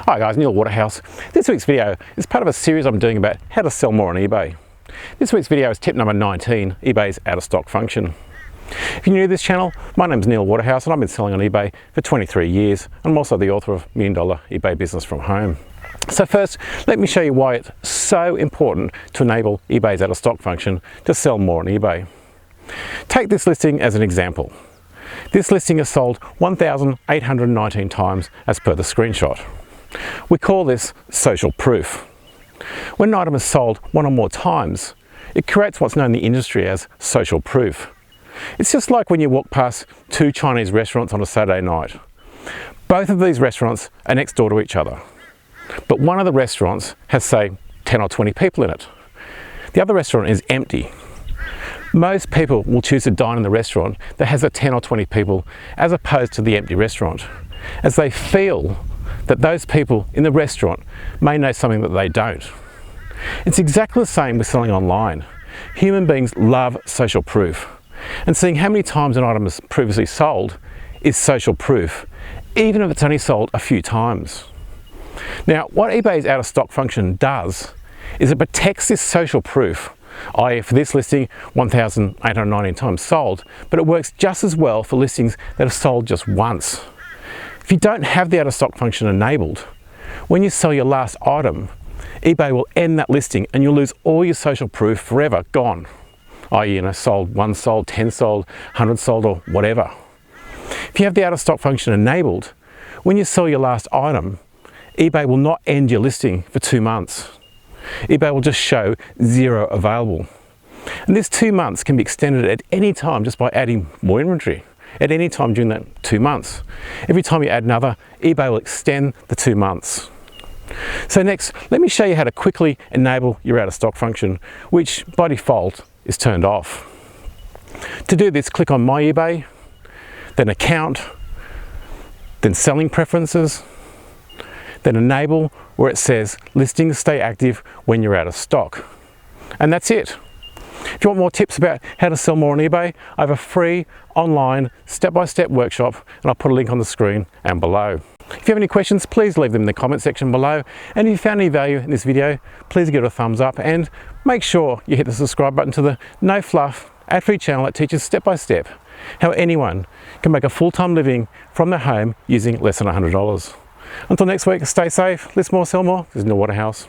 Hi guys, Neil Waterhouse. This week's video is part of a series I'm doing about how to sell more on eBay. This week's video is tip number 19, eBay's out of stock function. If you're new to this channel, my name is Neil Waterhouse and I've been selling on eBay for 23 years. I'm also the author of $1 Million eBay Business from Home. So first, let me show you why it's so important to enable eBay's out of stock function to sell more on eBay. Take this listing as an example. This listing is sold 1,819 times as per the screenshot. We call this social proof. When an item is sold one or more times, it creates what's known in the industry as social proof. It's just like when you walk past two Chinese restaurants on a Saturday night. Both of these restaurants are next door to each other, but one of the restaurants has, say, 10 or 20 people in it. The other restaurant is empty. Most people will choose to dine in the restaurant that has 10 or 20 people as opposed to the empty restaurant, as they feel that those people in the restaurant may know something that they don't. It's exactly the same with selling online. Human beings love social proof, and seeing how many times an item is previously sold is social proof, even if it's only sold a few times. Now, what eBay's out of stock function does is it protects this social proof, i.e. for this listing 1,819 times sold, but it works just as well for listings that have sold just once. If you don't have the out of stock function enabled, when you sell your last item, eBay will end that listing and you'll lose all your social proof forever, gone. i.e. sold, 1 sold, 10 sold, 100 sold, or whatever. If you have the out of stock function enabled, when you sell your last item, eBay will not end your listing for 2 months. eBay will just show 0 available. And this 2 months can be extended at any time just by adding more inventory. At any time during that 2 months. Every time you add another, eBay will extend the 2 months. So next, let me show you how to quickly enable your out of stock function, which by default is turned off. To do this, click on My eBay, then Account, then Selling Preferences, then Enable, where it says Listings stay active when you're out of stock. And that's it. If you want more tips about how to sell more on eBay, I have a free online step-by-step workshop, and I'll put a link on the screen and below. If you have any questions, please leave them in the comment section below. And if you found any value in this video, please give it a thumbs up and make sure you hit the subscribe button to the no fluff ad-free channel that teaches step-by-step how anyone can make a full-time living from their home using less than $100. Until next week, stay safe, list more, sell more. This is Neil Waterhouse.